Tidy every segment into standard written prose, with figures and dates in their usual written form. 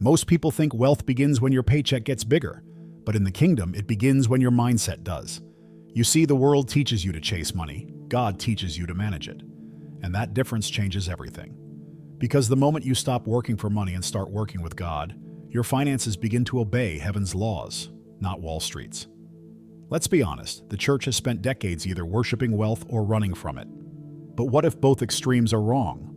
Most people think wealth begins when your paycheck gets bigger, but in the kingdom, it begins when your mindset does. You see, the world teaches you to chase money. God teaches you to manage it. And that difference changes everything. Because the moment you stop working for money and start working with God, your finances begin to obey heaven's laws, not Wall Street's. Let's be honest, the church has spent decades either worshiping wealth or running from it. But what if both extremes are wrong?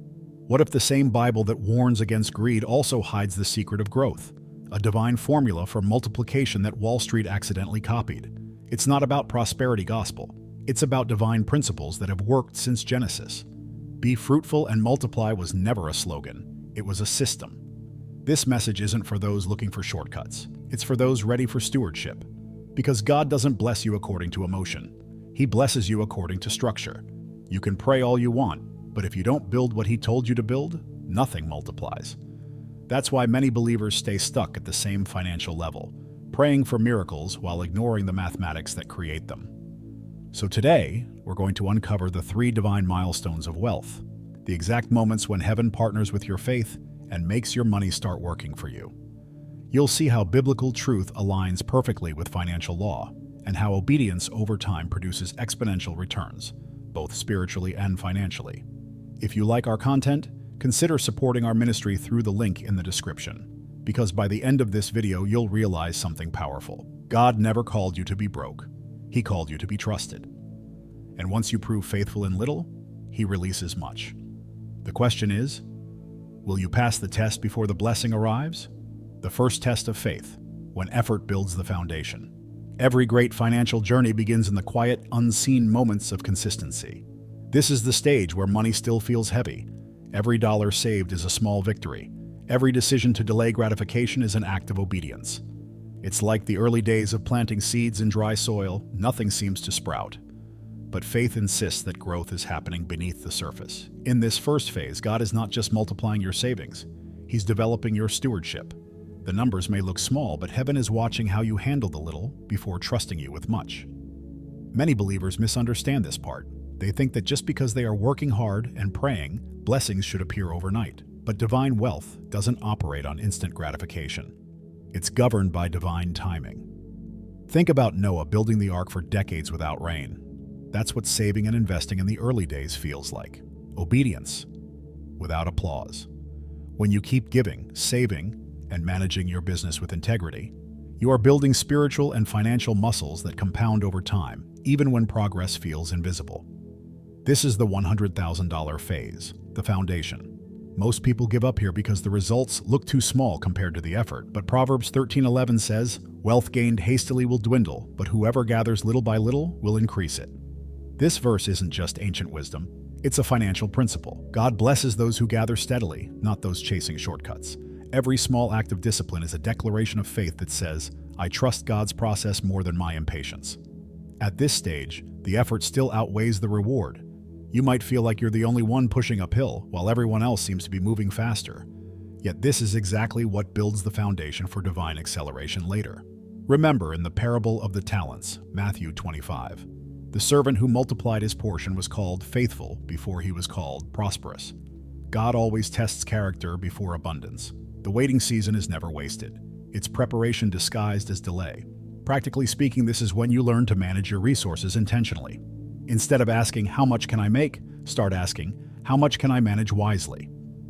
What if the same Bible that warns against greed also hides the secret of growth, a divine formula for multiplication that Wall Street accidentally copied? It's not about prosperity gospel. It's about divine principles that have worked since Genesis. Be fruitful and multiply was never a slogan. It was a system. This message isn't for those looking for shortcuts. It's for those ready for stewardship. Because God doesn't bless you according to emotion. He blesses you according to structure. You can pray all you want, but if you don't build what He told you to build, nothing multiplies. That's why many believers stay stuck at the same financial level, praying for miracles while ignoring the mathematics that create them. So today, we're going to uncover the 3 divine milestones of wealth, the exact moments when heaven partners with your faith and makes your money start working for you. You'll see how biblical truth aligns perfectly with financial law, and how obedience over time produces exponential returns, both spiritually and financially. If you like our content, consider supporting our ministry through the link in the description, because by the end of this video, you'll realize something powerful. God never called you to be broke. He called you to be trusted. And once you prove faithful in little, He releases much. The question is, will you pass the test before the blessing arrives? The first test of faith, when effort builds the foundation. Every great financial journey begins in the quiet, unseen moments of consistency. This is the stage where money still feels heavy. Every dollar saved is a small victory. Every decision to delay gratification is an act of obedience. It's like the early days of planting seeds in dry soil. Nothing seems to sprout. But faith insists that growth is happening beneath the surface. In this first phase, God is not just multiplying your savings. He's developing your stewardship. The numbers may look small, but heaven is watching how you handle the little before trusting you with much. Many believers misunderstand this part. They think that just because they are working hard and praying, blessings should appear overnight. But divine wealth doesn't operate on instant gratification. It's governed by divine timing. Think about Noah building the ark for decades without rain. That's what saving and investing in the early days feels like. Obedience without applause. When you keep giving, saving, and managing your business with integrity, you are building spiritual and financial muscles that compound over time, even when progress feels invisible. This is the $100,000 phase, the foundation. Most people give up here because the results look too small compared to the effort, but Proverbs 13:11 says, "Wealth gained hastily will dwindle, but whoever gathers little by little will increase it." This verse isn't just ancient wisdom, it's a financial principle. God blesses those who gather steadily, not those chasing shortcuts. Every small act of discipline is a declaration of faith that says, "I trust God's process more than my impatience." At this stage, the effort still outweighs the reward. You might feel like you're the only one pushing uphill, while everyone else seems to be moving faster. Yet this is exactly what builds the foundation for divine acceleration later. Remember, in the parable of the talents, Matthew 25, the servant who multiplied his portion was called faithful before he was called prosperous. God always tests character before abundance. The waiting season is never wasted. It's preparation disguised as delay. Practically speaking, this is when you learn to manage your resources intentionally. Instead of asking, "How much can I make?" start asking, "How much can I manage wisely?"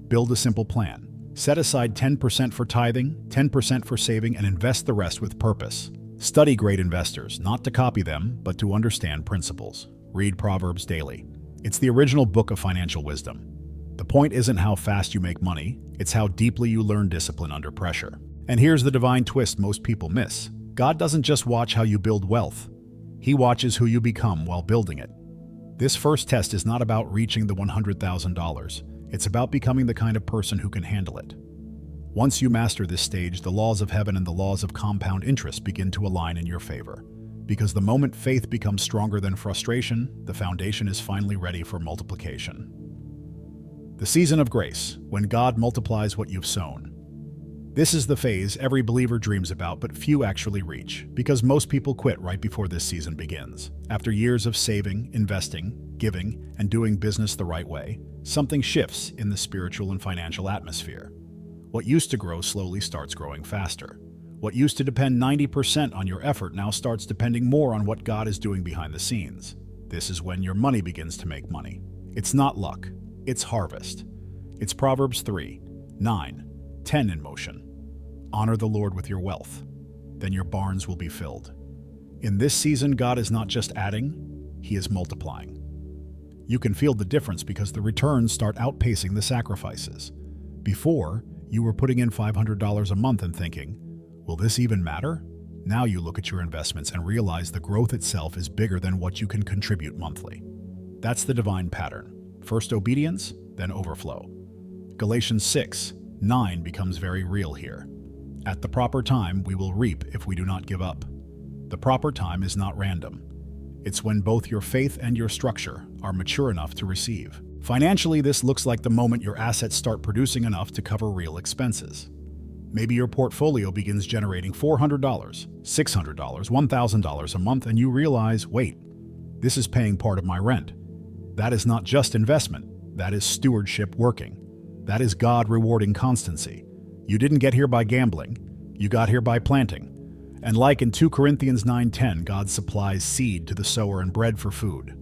Build a simple plan. Set aside 10% for tithing, 10% for saving, and invest the rest with purpose. Study great investors, not to copy them, but to understand principles. Read Proverbs daily. It's the original book of financial wisdom. The point isn't how fast you make money, it's how deeply you learn discipline under pressure. And here's the divine twist most people miss. God doesn't just watch how you build wealth. He watches who you become while building it. This first test is not about reaching the $100,000. It's about becoming the kind of person who can handle it. Once you master this stage, the laws of heaven and the laws of compound interest begin to align in your favor. Because the moment faith becomes stronger than frustration, the foundation is finally ready for multiplication. The season of grace, when God multiplies what you've sown. This is the phase every believer dreams about, but few actually reach, because most people quit right before this season begins. After years of saving, investing, giving, and doing business the right way, something shifts in the spiritual and financial atmosphere. What used to grow slowly starts growing faster. What used to depend 90% on your effort now starts depending more on what God is doing behind the scenes. This is when your money begins to make money. It's not luck, it's harvest. It's Proverbs 3, 9, 10 in motion. Honor the Lord with your wealth, then your barns will be filled. In this season, God is not just adding, He is multiplying. You can feel the difference because the returns start outpacing the sacrifices. Before, you were putting in $500 a month and thinking, will this even matter? Now you look at your investments and realize the growth itself is bigger than what you can contribute monthly. That's the divine pattern. First obedience, then overflow. Galatians 6, 9 becomes very real here. At the proper time, we will reap if we do not give up. The proper time is not random. It's when both your faith and your structure are mature enough to receive. Financially, this looks like the moment your assets start producing enough to cover real expenses. Maybe your portfolio begins generating $400, $600, $1,000 a month, and you realize, wait, this is paying part of my rent. That is not just investment, that is stewardship working. That is God rewarding constancy. You didn't get here by gambling, you got here by planting. And like in 2 Corinthians 9:10, God supplies seed to the sower and bread for food,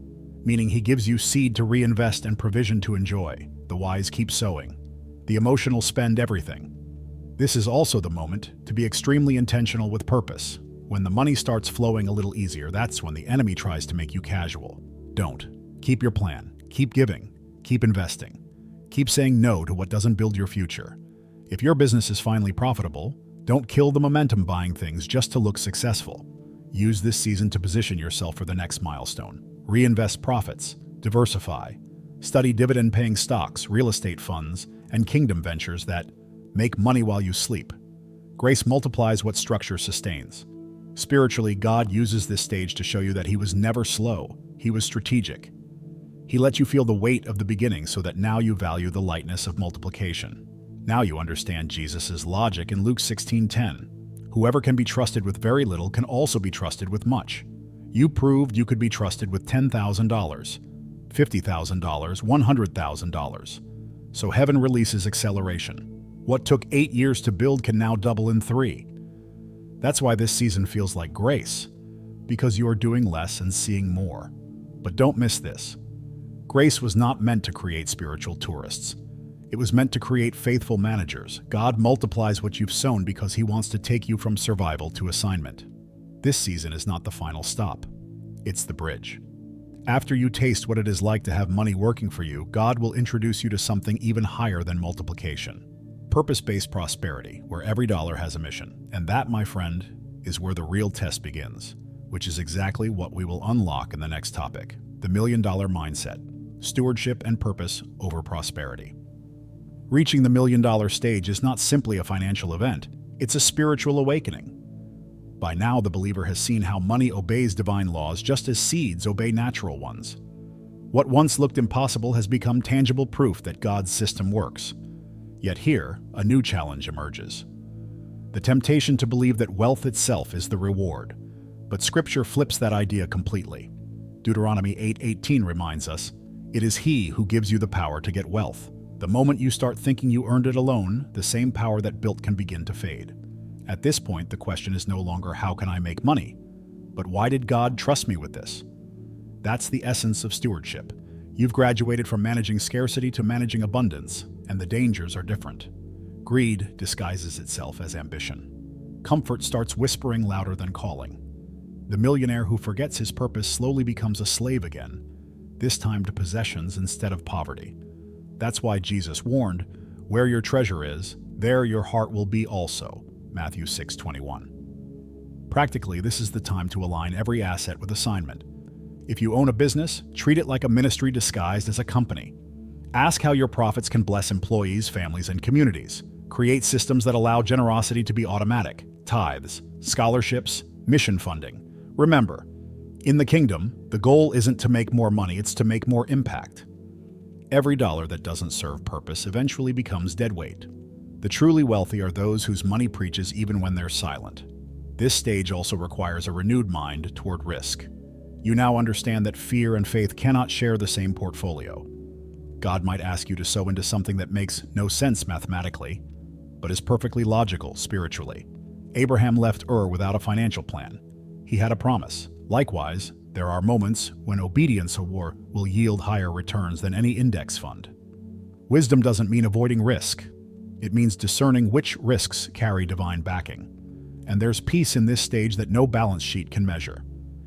meaning He gives you seed to reinvest and provision to enjoy. The wise keep sowing. The emotional spend everything. This is also the moment to be extremely intentional with purpose. When the money starts flowing a little easier, that's when the enemy tries to make you casual. Don't. Keep your plan. Keep giving. Keep investing. Keep saying no to what doesn't build your future. If your business is finally profitable, don't kill the momentum buying things just to look successful. Use this season to position yourself for the next milestone. Reinvest profits. Diversify. Study dividend-paying stocks, real estate funds, and kingdom ventures that make money while you sleep. Grace multiplies what structure sustains. Spiritually, God uses this stage to show you that He was never slow. He was strategic. He let you feel the weight of the beginning so that now you value the lightness of multiplication. Now you understand Jesus' logic in Luke 16:10. Whoever can be trusted with very little can also be trusted with much. You proved you could be trusted with $10,000, $50,000, $100,000. So heaven releases acceleration. What took 8 years to build can now double in 3. That's why this season feels like grace, because you are doing less and seeing more. But don't miss this. Grace was not meant to create spiritual tourists. It was meant to create faithful managers. God multiplies what you've sown because He wants to take you from survival to assignment. This season is not the final stop. It's the bridge. After you taste what it is like to have money working for you, God will introduce you to something even higher than multiplication. Purpose-based prosperity, where every dollar has a mission. And that, my friend, is where the real test begins, which is exactly what we will unlock in the next topic, the $1 million mindset, stewardship and purpose over prosperity. Reaching the $1 million stage is not simply a financial event, it's a spiritual awakening. By now, the believer has seen how money obeys divine laws just as seeds obey natural ones. What once looked impossible has become tangible proof that God's system works. Yet here, a new challenge emerges. The temptation to believe that wealth itself is the reward. But Scripture flips that idea completely. Deuteronomy 8:18 reminds us, "It is He who gives you the power to get wealth." The moment you start thinking you earned it alone, the same power that built can begin to fade. At this point, the question is no longer how can I make money, but why did God trust me with this? That's the essence of stewardship. You've graduated from managing scarcity to managing abundance, and the dangers are different. Greed disguises itself as ambition. Comfort starts whispering louder than calling. The millionaire who forgets his purpose slowly becomes a slave again, this time to possessions instead of poverty. That's why Jesus warned, "Where your treasure is, there your heart will be also." Matthew 6:21. Practically, this is the time to align every asset with assignment. If you own a business, treat it like a ministry disguised as a company. Ask how your profits can bless employees, families, and communities. Create systems that allow generosity to be automatic, tithes, scholarships, mission funding. Remember, in the kingdom, the goal isn't to make more money, it's to make more impact. Every dollar that doesn't serve purpose eventually becomes dead weight. The truly wealthy are those whose money preaches even when they're silent. This stage also requires a renewed mind toward risk. You now understand that fear and faith cannot share the same portfolio. God might ask you to sow into something that makes no sense mathematically, but is perfectly logical spiritually. Abraham left Ur without a financial plan. He had a promise. Likewise, there are moments when obedience will yield higher returns than any index fund. Wisdom doesn't mean avoiding risk. It means discerning which risks carry divine backing. And there's peace in this stage that no balance sheet can measure.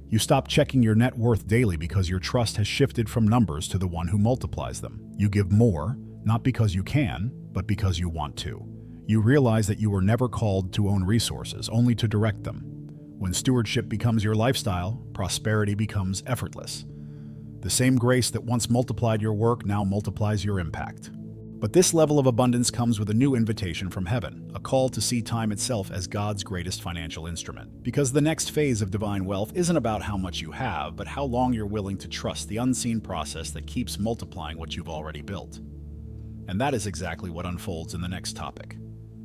You stop checking your net worth daily because your trust has shifted from numbers to the one who multiplies them. You give more, not because you can, but because you want to. You realize that you were never called to own resources, only to direct them. When stewardship becomes your lifestyle, prosperity becomes effortless. The same grace that once multiplied your work now multiplies your impact. But this level of abundance comes with a new invitation from heaven, a call to see time itself as God's greatest financial instrument. Because the next phase of divine wealth isn't about how much you have, but how long you're willing to trust the unseen process that keeps multiplying what you've already built. And that is exactly what unfolds in the next topic.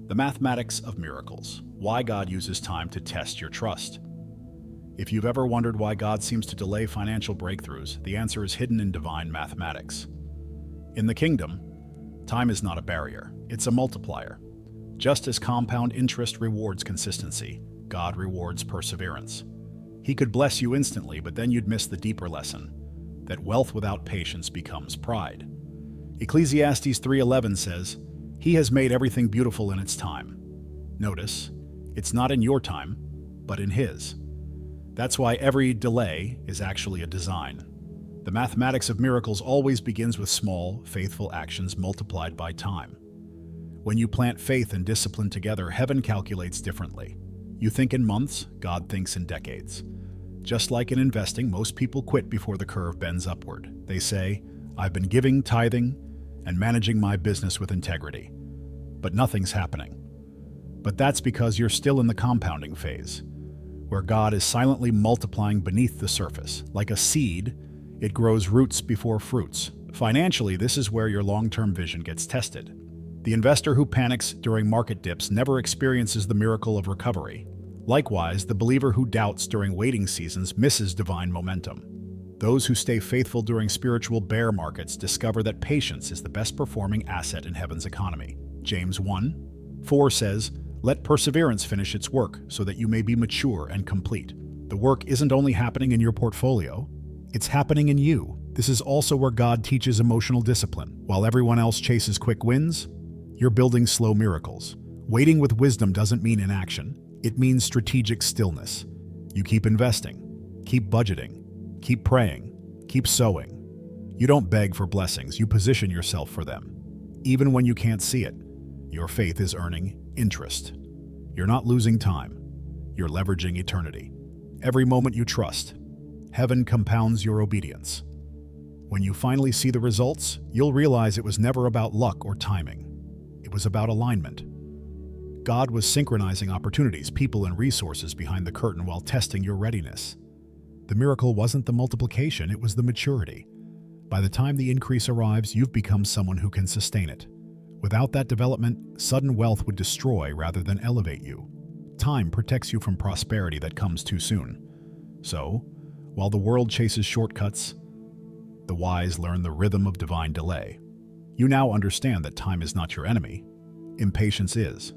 The mathematics of miracles. Why God uses time to test your trust. If you've ever wondered why God seems to delay financial breakthroughs, the answer is hidden in divine mathematics. In the kingdom, time is not a barrier, it's a multiplier. Just as compound interest rewards consistency, God rewards perseverance. He could bless you instantly, but then you'd miss the deeper lesson, that wealth without patience becomes pride. Ecclesiastes 3:11 says, "He has made everything beautiful in its time." Notice, it's not in your time, but in His. That's why every delay is actually a design. The mathematics of miracles always begins with small, faithful actions multiplied by time. When you plant faith and discipline together, heaven calculates differently. You think in months, God thinks in decades. Just like in investing, most people quit before the curve bends upward. They say, "I've been giving, tithing, and managing my business with integrity, but nothing's happening." But that's because you're still in the compounding phase, where God is silently multiplying beneath the surface. Like a seed, it grows roots before fruits. Financially, this is where your long-term vision gets tested. The investor who panics during market dips never experiences the miracle of recovery. Likewise, the believer who doubts during waiting seasons misses divine momentum. Those who stay faithful during spiritual bear markets discover that patience is the best performing asset in heaven's economy. James 1:4 says, "Let perseverance finish its work so that you may be mature and complete." The work isn't only happening in your portfolio, it's happening in you. This is also where God teaches emotional discipline. While everyone else chases quick wins, you're building slow miracles. Waiting with wisdom doesn't mean inaction. It means strategic stillness. You keep investing, keep budgeting, keep praying, keep sowing. You don't beg for blessings, you position yourself for them. Even when you can't see it, your faith is earning interest. You're not losing time, you're leveraging eternity. Every moment you trust, heaven compounds your obedience. When you finally see the results, you'll realize it was never about luck or timing. It was about alignment. God was synchronizing opportunities, people, and resources behind the curtain while testing your readiness. The miracle wasn't the multiplication, it was the maturity. By the time the increase arrives, you've become someone who can sustain it. Without that development, sudden wealth would destroy rather than elevate you. Time protects you from prosperity that comes too soon. So, while the world chases shortcuts, the wise learn the rhythm of divine delay. You now understand that time is not your enemy, impatience is.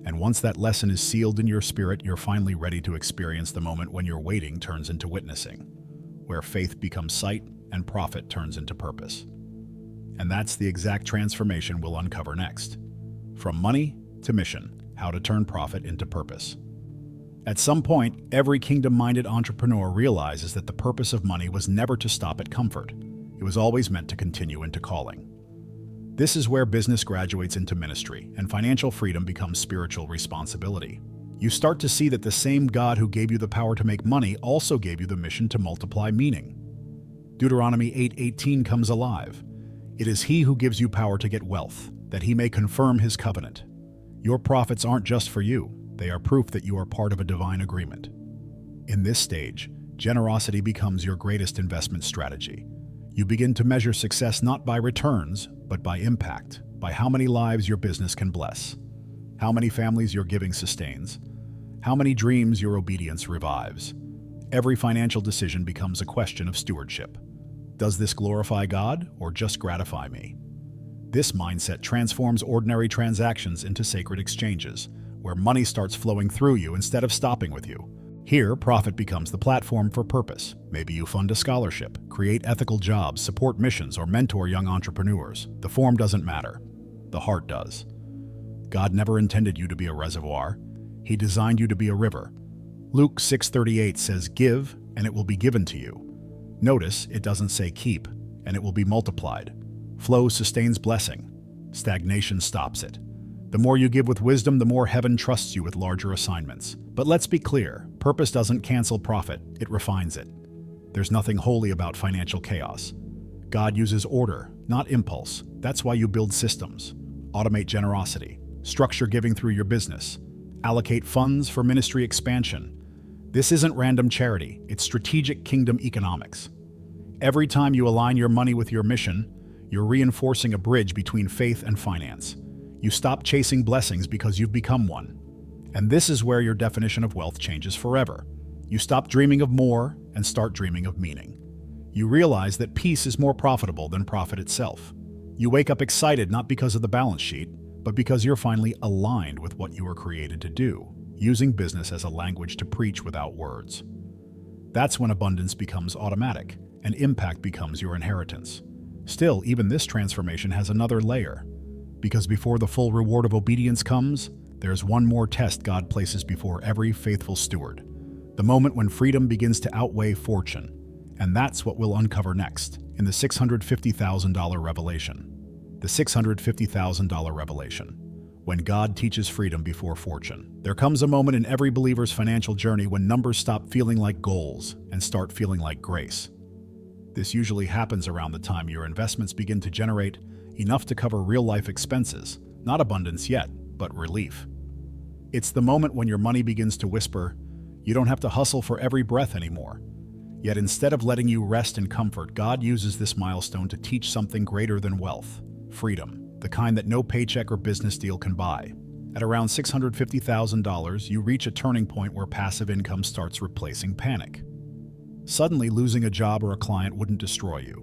And once that lesson is sealed in your spirit, you're finally ready to experience the moment when your waiting turns into witnessing, where faith becomes sight and profit turns into purpose. And that's the exact transformation we'll uncover next. From money to mission, how to turn profit into purpose. At some point, every kingdom-minded entrepreneur realizes that the purpose of money was never to stop at comfort. It was always meant to continue into calling. This is where business graduates into ministry, and financial freedom becomes spiritual responsibility. You start to see that the same God who gave you the power to make money also gave you the mission to multiply meaning. Deuteronomy 8:18 comes alive. It is He who gives you power to get wealth, that He may confirm His covenant. Your profits aren't just for you, they are proof that you are part of a divine agreement. In this stage, generosity becomes your greatest investment strategy. You begin to measure success not by returns, but by impact, by how many lives your business can bless, how many families your giving sustains, how many dreams your obedience revives. Every financial decision becomes a question of stewardship. Does this glorify God or just gratify me? This mindset transforms ordinary transactions into sacred exchanges, where money starts flowing through you instead of stopping with you. Here, profit becomes the platform for purpose. Maybe you fund a scholarship, create ethical jobs, support missions, or mentor young entrepreneurs. The form doesn't matter. The heart does. God never intended you to be a reservoir. He designed you to be a river. Luke 6:38 says, "Give, and it will be given to you." Notice, it doesn't say keep, and it will be multiplied. Flow sustains blessing. Stagnation stops it. The more you give with wisdom, the more heaven trusts you with larger assignments. But let's be clear, purpose doesn't cancel profit, it refines it. There's nothing holy about financial chaos. God uses order, not impulse. That's why you build systems. Automate generosity. Structure giving through your business. Allocate funds for ministry expansion. This isn't random charity, it's strategic kingdom economics. Every time you align your money with your mission, you're reinforcing a bridge between faith and finance. You stop chasing blessings because you've become one. And this is where your definition of wealth changes forever. You stop dreaming of more and start dreaming of meaning. You realize that peace is more profitable than profit itself. You wake up excited not because of the balance sheet, but because you're finally aligned with what you were created to do, using business as a language to preach without words. That's when abundance becomes automatic, and impact becomes your inheritance. Still, even this transformation has another layer. Because before the full reward of obedience comes, there's one more test God places before every faithful steward. The moment when freedom begins to outweigh fortune. And that's what we'll uncover next, in the $650,000 revelation. The $650,000 revelation. When God teaches freedom before fortune. There comes a moment in every believer's financial journey when numbers stop feeling like goals and start feeling like grace. This usually happens around the time your investments begin to generate enough to cover real-life expenses, not abundance yet, but relief. It's the moment when your money begins to whisper, you don't have to hustle for every breath anymore. Yet instead of letting you rest in comfort, God uses this milestone to teach something greater than wealth, freedom, the kind that no paycheck or business deal can buy. At around $650,000, you reach a turning point where passive income starts replacing panic. Suddenly, losing a job or a client wouldn't destroy you.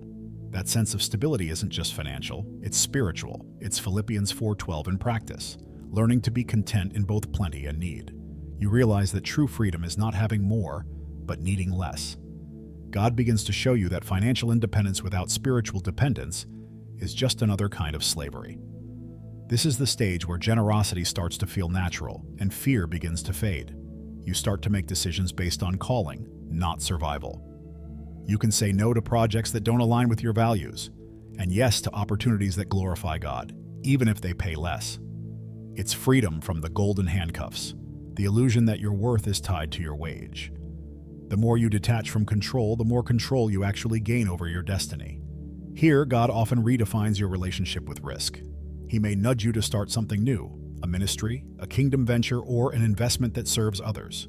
That sense of stability isn't just financial, it's spiritual. It's Philippians 4:12 in practice, learning to be content in both plenty and need. You realize that true freedom is not having more, but needing less. God begins to show you that financial independence without spiritual dependence is just another kind of slavery. This is the stage where generosity starts to feel natural and fear begins to fade. You start to make decisions based on calling, not survival. You can say no to projects that don't align with your values, and yes to opportunities that glorify God, even if they pay less. It's freedom from the golden handcuffs, the illusion that your worth is tied to your wage. The more you detach from control, the more control you actually gain over your destiny. Here, God often redefines your relationship with risk. He may nudge you to start something new, a ministry, a kingdom venture, or an investment that serves others.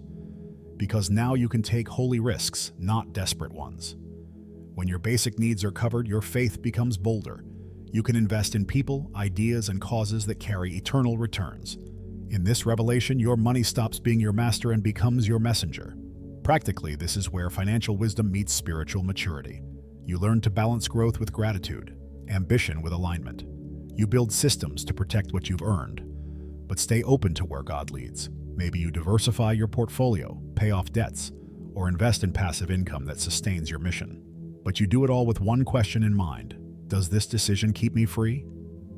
Because now you can take holy risks, not desperate ones. When your basic needs are covered, your faith becomes bolder. You can invest in people, ideas, and causes that carry eternal returns. In this revelation, your money stops being your master and becomes your messenger. Practically, this is where financial wisdom meets spiritual maturity. You learn to balance growth with gratitude, ambition with alignment. You build systems to protect what you've earned, but stay open to where God leads. Maybe you diversify your portfolio, pay off debts, or invest in passive income that sustains your mission. But you do it all with one question in mind. Does this decision keep me free?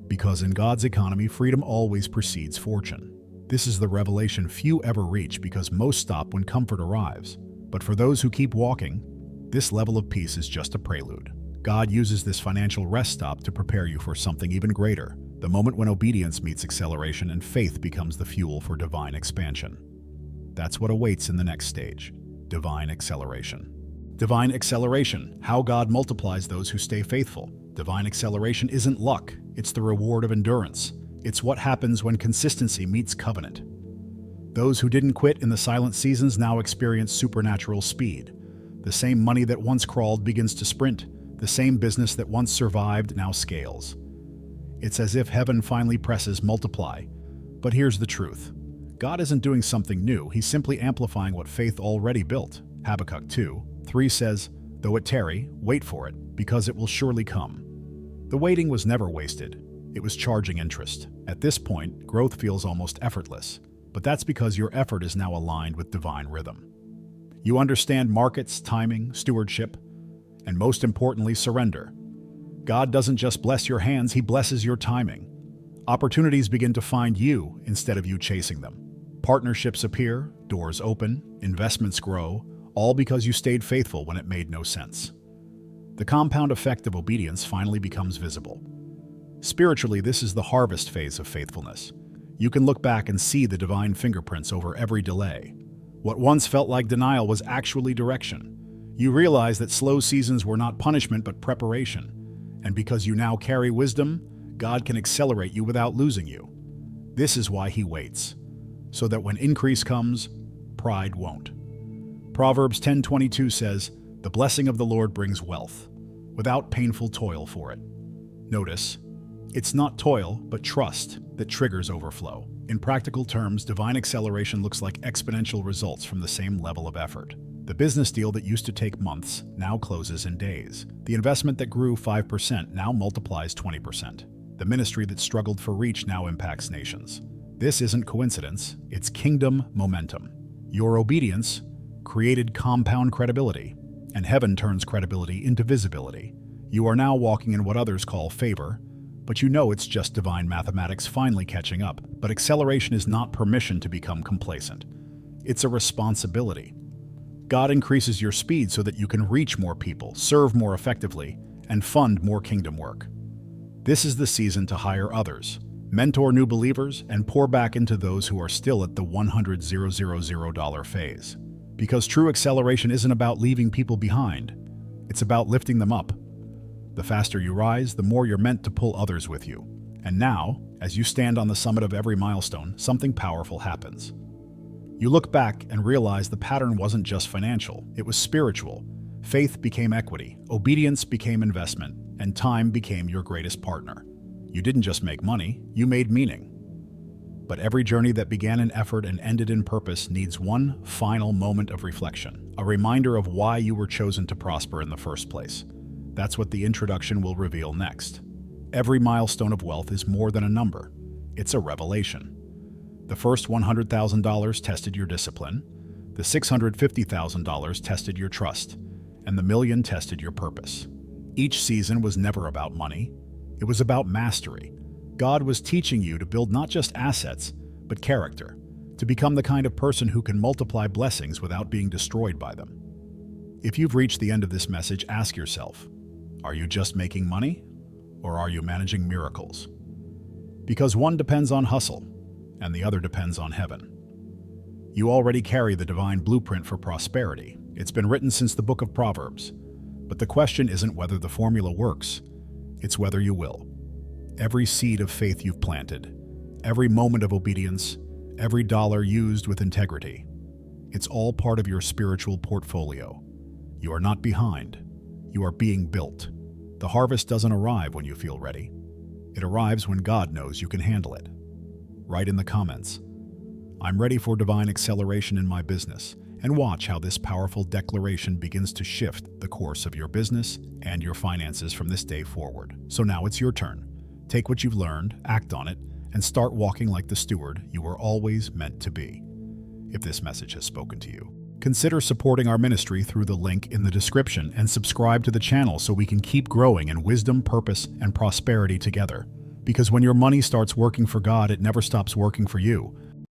Because in God's economy, freedom always precedes fortune. This is the revelation few ever reach because most stop when comfort arrives. But for those who keep walking, this level of peace is just a prelude. God uses this financial rest stop to prepare you for something even greater, the moment when obedience meets acceleration and faith becomes the fuel for divine expansion. That's what awaits in the next stage, divine acceleration. Divine acceleration, how God multiplies those who stay faithful. Divine acceleration isn't luck, it's the reward of endurance. It's what happens when consistency meets covenant. Those who didn't quit in the silent seasons now experience supernatural speed. The same money that once crawled begins to sprint. The same business that once survived now scales. It's as if heaven finally presses multiply. But here's the truth. God isn't doing something new, he's simply amplifying what faith already built. Habakkuk 2:3 says, "Though it tarry, wait for it, because it will surely come." The waiting was never wasted. It was charging interest. At this point, growth feels almost effortless, but that's because your effort is now aligned with divine rhythm. You understand markets, timing, stewardship, and most importantly, surrender. God doesn't just bless your hands, He blesses your timing. Opportunities begin to find you instead of you chasing them. Partnerships appear, doors open, investments grow, all because you stayed faithful when it made no sense. The compound effect of obedience finally becomes visible. Spiritually, this is the harvest phase of faithfulness. You can look back and see the divine fingerprints over every delay. What once felt like denial was actually direction. You realize that slow seasons were not punishment but preparation. And because you now carry wisdom, God can accelerate you without losing you. This is why He waits, so that when increase comes, pride won't. Proverbs 10:22 says, "The blessing of the Lord brings wealth, without painful toil for it." Notice, it's not toil, but trust that triggers overflow. In practical terms, divine acceleration looks like exponential results from the same level of effort. The business deal that used to take months now closes in days. The investment that grew 5% now multiplies 20%. The ministry that struggled for reach now impacts nations. This isn't coincidence, it's kingdom momentum. Your obedience created compound credibility, and heaven turns credibility into visibility. You are now walking in what others call favor, but you know it's just divine mathematics finally catching up. But acceleration is not permission to become complacent. It's a responsibility. God increases your speed so that you can reach more people, serve more effectively, and fund more kingdom work. This is the season to hire others, mentor new believers, and pour back into those who are still at the $100,000 phase. Because true acceleration isn't about leaving people behind, it's about lifting them up. The faster you rise, the more you're meant to pull others with you. And now, as you stand on the summit of every milestone, something powerful happens. You look back and realize the pattern wasn't just financial, it was spiritual. Faith became equity, obedience became investment, and time became your greatest partner. You didn't just make money, you made meaning. But every journey that began in effort and ended in purpose needs one final moment of reflection, a reminder of why you were chosen to prosper in the first place. That's what the introduction will reveal next. Every milestone of wealth is more than a number. It's a revelation. The first $100,000 tested your discipline, the $650,000 tested your trust, and the $1 million tested your purpose. Each season was never about money. It was about mastery. God was teaching you to build not just assets, but character, to become the kind of person who can multiply blessings without being destroyed by them. If you've reached the end of this message, ask yourself, are you just making money, or are you managing miracles? Because one depends on hustle, and the other depends on heaven. You already carry the divine blueprint for prosperity. It's been written since the book of Proverbs. But the question isn't whether the formula works, it's whether you will. Every seed of faith you've planted, every moment of obedience, every dollar used with integrity, it's all part of your spiritual portfolio. You are not behind. You are being built. The harvest doesn't arrive when you feel ready. It arrives when God knows you can handle it. Write in the comments, "I'm ready for divine acceleration in my business," and watch how this powerful declaration begins to shift the course of your business and your finances from this day forward. So now it's your turn. Take what you've learned, act on it, and start walking like the steward you were always meant to be. If this message has spoken to you, consider supporting our ministry through the link in the description and subscribe to the channel so we can keep growing in wisdom, purpose, and prosperity together. Because when your money starts working for God, it never stops working for you.